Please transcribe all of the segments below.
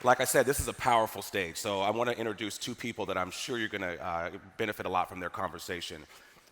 Like I said, this is a powerful stage, so I want to introduce two people that I'm sure you're going to benefit a lot from their conversation.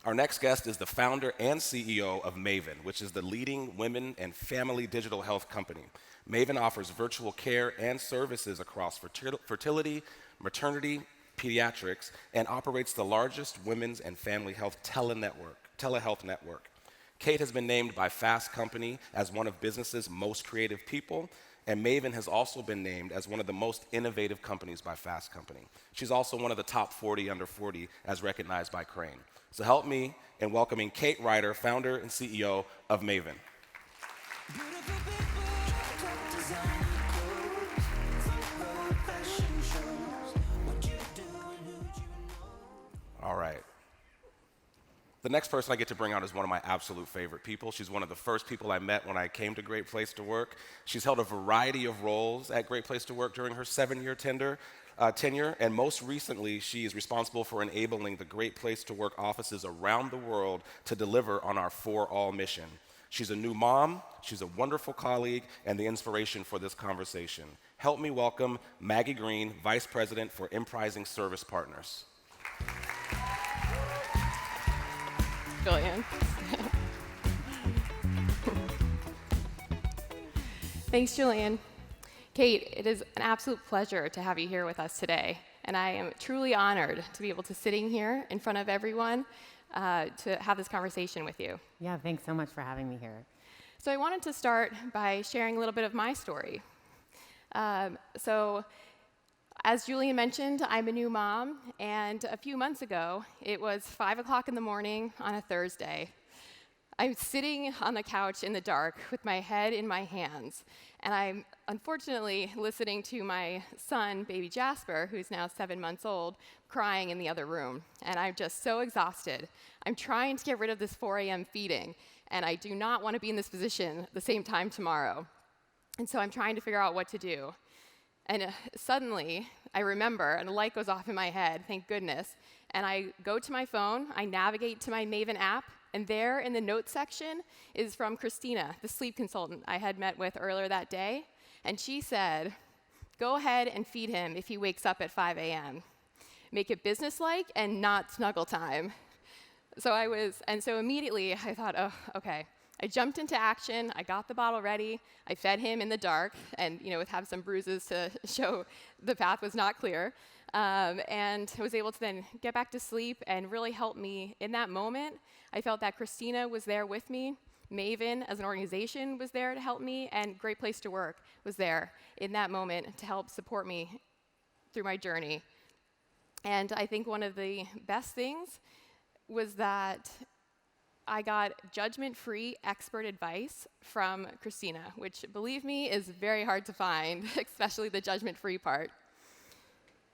Our next guest is the founder and CEO of Maven, which is the leading women and family digital health company. Maven offers virtual care and services across fertility, maternity, pediatrics, and operates the largest women's and family health telehealth network. Kate has been named by Fast Company as one of business's most creative people, and Maven has also been named as one of the most innovative companies by Fast Company. She's also one of the top 40 under 40 as recognized by Crane. So help me in welcoming Kate Ryder, founder and CEO of Maven. All right. The next person I get to bring out is one of my absolute favorite people. She's one of the first people I met when I came to Great Place to Work. She's held a variety of roles at Great Place to Work during her 7-year tenure, and most recently, she is responsible for enabling the Great Place to Work offices around the world to deliver on our For All mission. She's a new mom, she's a wonderful colleague, and the inspiration for this conversation. Help me welcome Maggie Green, Vice President for Emprising Service Partners. Julian. Thanks, Julian. Kate, it is an absolute pleasure to have you here with us today, and I am truly honored to be able to sitting here in front of everyone to have this conversation with you. Yeah, thanks so much for having me here. So I wanted to start by sharing a little bit of my story. As Julian mentioned, I'm a new mom, and a few months ago, it was 5 o'clock in the morning on a Thursday. I'm sitting on the couch in the dark with my head in my hands, and I'm unfortunately listening to my son, baby Jasper, who's now 7 months old, crying in the other room. And I'm just so exhausted. I'm trying to get rid of this 4 a.m. feeding, and I do not want to be in this position at the same time tomorrow. And so I'm trying to figure out what to do. And suddenly, I remember, and a light goes off in my head, thank goodness, and I go to my phone, I navigate to my Maven app, and there in the notes section is from Christina, the sleep consultant I had met with earlier that day, and she said, go ahead and feed him if he wakes up at 5 a.m. Make it businesslike and not snuggle time. So immediately I thought, oh, okay. I jumped into action, I got the bottle ready, I fed him in the dark, and have some bruises to show the path was not clear, and was able to then get back to sleep and really help me in that moment. I felt that Christina was there with me, Maven as an organization was there to help me, and Great Place to Work was there in that moment to help support me through my journey. And I think one of the best things was that I got judgment-free expert advice from Christina, which, believe me, is very hard to find, especially the judgment-free part.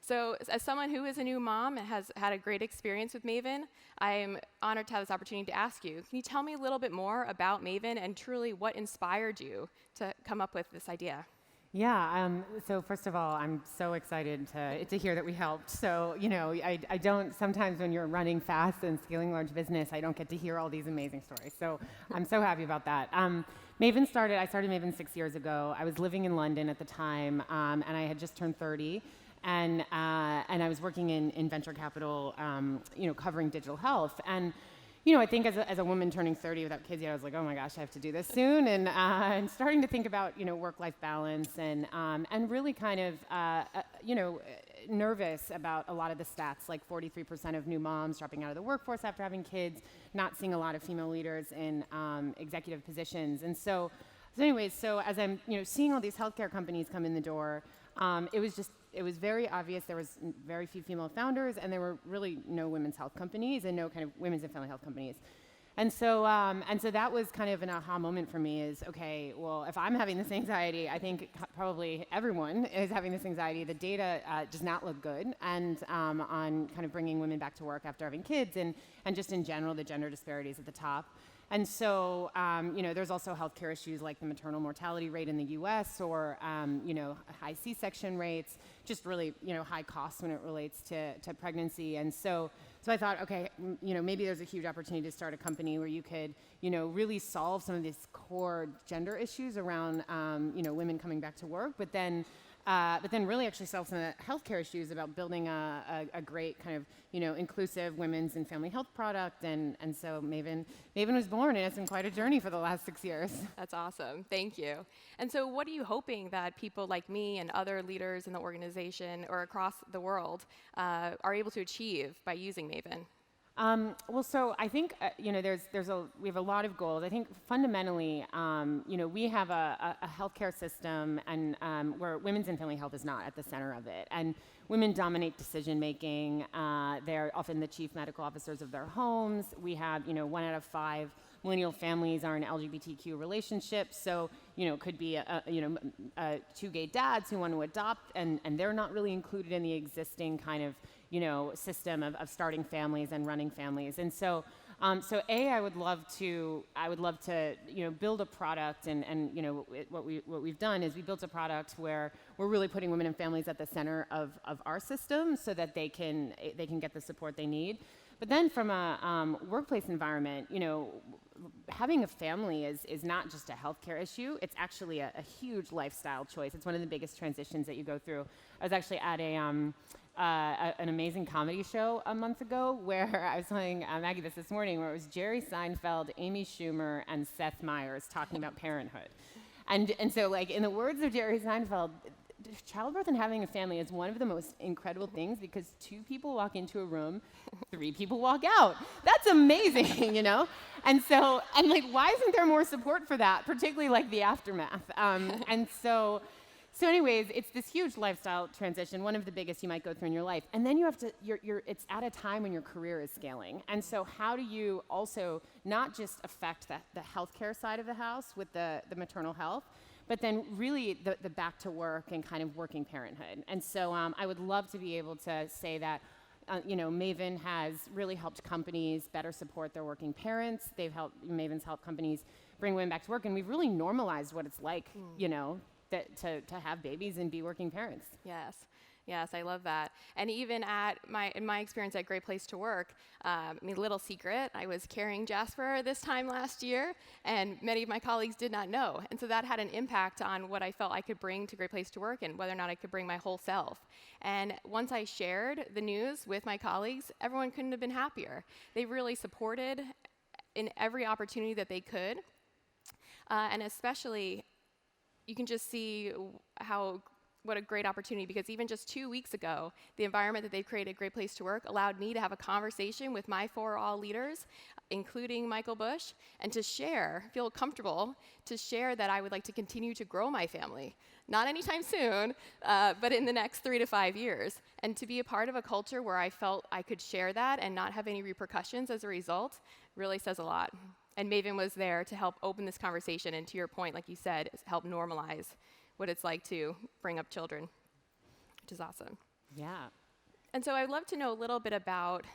So as someone who is a new mom and has had a great experience with Maven, I'm honored to have this opportunity to ask you, can you tell me a little bit more about Maven and truly what inspired you to come up with this idea? Yeah, so first of all, I'm so excited to hear that we helped. So, I don't, sometimes when you're running fast and scaling large business, I don't get to hear all these amazing stories. So I'm so happy about that. I started Maven 6 years ago. I was living in London at the time, and I had just turned 30. And I was working in venture capital, covering digital health. And I think as a woman turning 30 without kids yet, I was like, oh my gosh, I have to do this soon, and starting to think about work-life balance and really kind of nervous about a lot of the stats, like 43% of new moms dropping out of the workforce after having kids, not seeing a lot of female leaders in executive positions, and so as I'm seeing all these healthcare companies come in the door, it was very obvious there was very few female founders, and there were really no women's health companies and no kind of women's and family health companies. And so that was kind of an aha moment for me is, okay, well, if I'm having this anxiety, I think probably everyone is having this anxiety. The data does not look good and on kind of bringing women back to work after having kids and just in general, the gender disparities at the top. And so, there's also healthcare issues like the maternal mortality rate in the U.S. or, high C-section rates, just really, high costs when it relates to pregnancy. And so I thought, okay, maybe there's a huge opportunity to start a company where you could, really solve some of these core gender issues around, women coming back to work, but then but then really actually solve some of the healthcare issues about building a great kind of, inclusive women's and family health product. And so Maven was born, and it's been quite a journey for the last 6 years. That's awesome. Thank you. And so what are you hoping that people like me and other leaders in the organization or across the world are able to achieve by using Maven? Well, so I think we have a lot of goals. I think fundamentally, we have a healthcare system, and where women's and family health is not at the center of it. And women dominate decision making. They're often the chief medical officers of their homes. We have 1 out of 5 millennial families are in LGBTQ relationships. So it could be two gay dads who want to adopt, and they're not really included in the existing kind of system of starting families and running families. And so I would love to build a product, and what we've done is we built a product where we're really putting women and families at the center of our system so that they can get the support they need. But then from a workplace environment, having a family is not just a healthcare issue. It's actually a huge lifestyle choice. It's one of the biggest transitions that you go through. I was actually at an amazing comedy show a month ago where I was telling Maggie this morning, where it was Jerry Seinfeld, Amy Schumer, and Seth Meyers talking about parenthood. And so, like, in the words of Jerry Seinfeld, childbirth and having a family is one of the most incredible things, because 2 people walk into a room, 3 people walk out. That's amazing, And so, why isn't there more support for that, particularly like the aftermath? So anyways, it's this huge lifestyle transition, one of the biggest you might go through in your life. And then you have to, it's at a time when your career is scaling. And so how do you also not just affect the healthcare side of the house with the maternal health, but then really the back to work and kind of working parenthood. And so I would love to be able to say that, Maven has really helped companies better support their working parents. Maven's helped companies bring women back to work, and we've really normalized what it's like, to have babies and be working parents. Yes, I love that. And even in my experience at Great Place to Work, little secret, I was carrying Jasper this time last year, and many of my colleagues did not know. And so that had an impact on what I felt I could bring to Great Place to Work and whether or not I could bring my whole self. And once I shared the news with my colleagues, everyone couldn't have been happier. They really supported in every opportunity that they could. And especially, you can just see what a great opportunity, because even just 2 weeks ago, the environment that they've created, Great Place to Work, allowed me to have a conversation with my 4 all leaders, including Michael Bush, and to feel comfortable to share that I would like to continue to grow my family. Not anytime soon, but in the next 3 to 5 years. And to be a part of a culture where I felt I could share that and not have any repercussions as a result really says a lot. And Maven was there to help open this conversation, and to your point, like you said, help normalize what it's like to bring up children, which is awesome. Yeah. And so I'd love to know a little bit about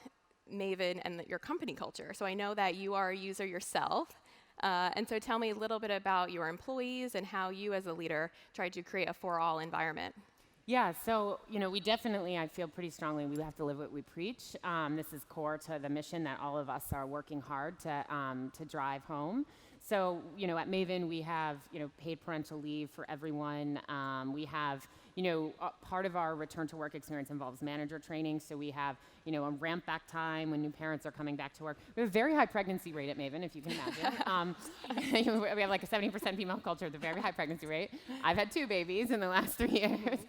Maven and your company culture. So I know that you are a user yourself. And so tell me a little bit about your employees and how you as a leader tried to create a for-all environment. Yeah, so, we definitely, I feel pretty strongly, we have to live what we preach. This is core to the mission that all of us are working hard to drive home. So, at Maven, we have, paid parental leave for everyone. We have, part of our return to work experience involves manager training. So we have, a ramp back time when new parents are coming back to work. We have a very high pregnancy rate at Maven, if you can imagine. We have like a 70% female culture with a very high pregnancy rate. I've had 2 babies in the last 3 years.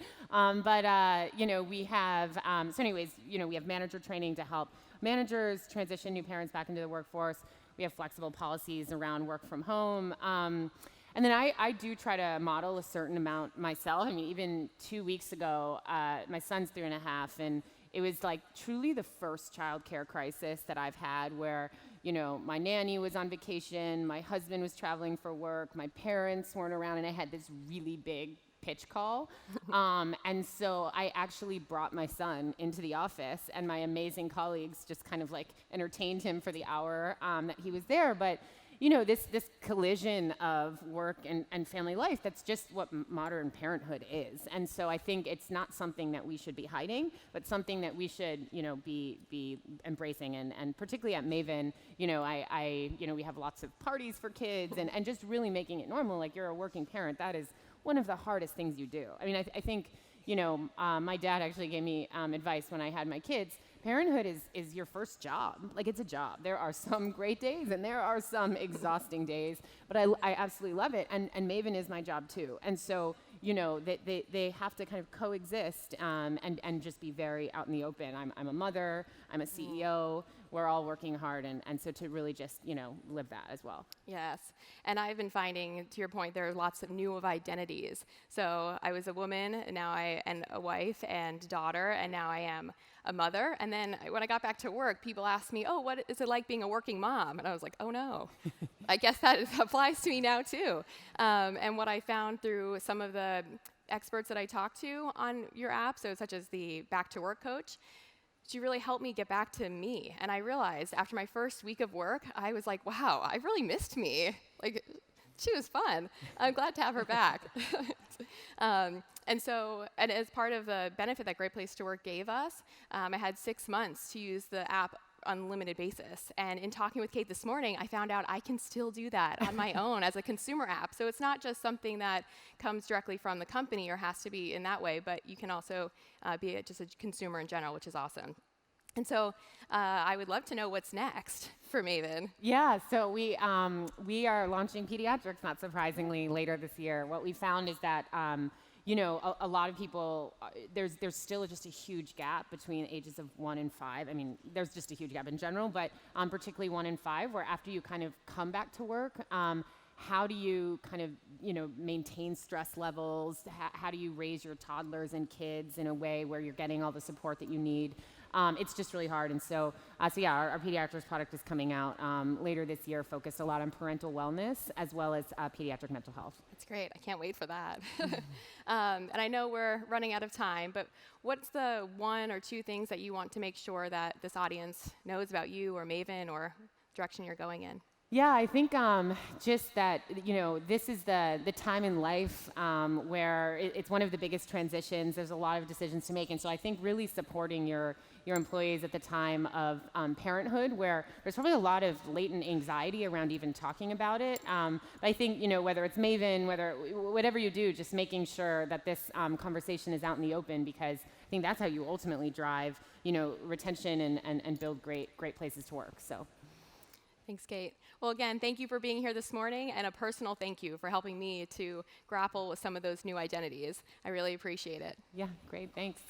We have, so anyways, we have manager training to help managers transition new parents back into the workforce. We have flexible policies around work from home. And then I do try to model a certain amount myself. I mean, even 2 weeks ago, my son's 3.5, and it was like truly the first childcare crisis that I've had where, my nanny was on vacation, my husband was traveling for work, my parents weren't around, and I had this really big pitch call. And so I actually brought my son into the office, and my amazing colleagues just kind of like entertained him for the hour that he was there. But this collision of work and family life, that's just what modern parenthood is. And so I think it's not something that we should be hiding, but something that we should, be embracing. And particularly at Maven, we have lots of parties for kids and just really making it normal. Like, you're a working parent, that is one of the hardest things you do. I mean, I think, my dad actually gave me advice when I had my kids. Parenthood is your first job. Like, it's a job. There are some great days and there are some exhausting days, but I absolutely love it. And Maven is my job too. And so, they have to kind of coexist and just be very out in the open. I'm a mother, I'm a CEO, we're all working hard, and so to really just, live that as well. Yes, and I've been finding, to your point, there are lots of new of identities. So I was a woman, and now I am a wife and daughter, and now I am a mother. And then when I got back to work, people asked me, oh, what is it like being a working mom? And I was like, oh no, I guess that applies to me now too. And what I found through some of the experts that I talked to on your app, so such as the Back to Work coach, she really helped me get back to me. And I realized after my first week of work, I was like, wow, I really missed me. Like, she was fun. I'm glad to have her back. And as part of the benefit that Great Place to Work gave us, I had 6 months to use the app on a limited basis. And in talking with Kate this morning, I found out I can still do that on my own as a consumer app. So it's not just something that comes directly from the company or has to be in that way, but you can also be just a consumer in general, which is awesome. And so I would love to know what's next for Maven. Yeah, so we are launching pediatrics, not surprisingly, later this year. What we found is that a lot of people, there's still just a huge gap between ages of 1 and 5. I mean, there's just a huge gap in general, but particularly 1 and 5, where after you kind of come back to work, how do you kind of, maintain stress levels? How do you raise your toddlers and kids in a way where you're getting all the support that you need? It's just really hard. And so our pediatrics product is coming out later this year, focused a lot on parental wellness as well as pediatric mental health. That's great. I can't wait for that. And I know we're running out of time, but what's the 1 or 2 things that you want to make sure that this audience knows about you or Maven or direction you're going in? Yeah, I think just that, this is the time in life where it's one of the biggest transitions. There's a lot of decisions to make. And so I think really supporting your employees at the time of parenthood, where there's probably a lot of latent anxiety around even talking about it. But I think, whether it's Maven, whatever you do, just making sure that this conversation is out in the open, because I think that's how you ultimately drive, retention and build great places to work. So. Thanks, Kate. Well, again, thank you for being here this morning, and a personal thank you for helping me to grapple with some of those new identities. I really appreciate it. Yeah, great. Thanks.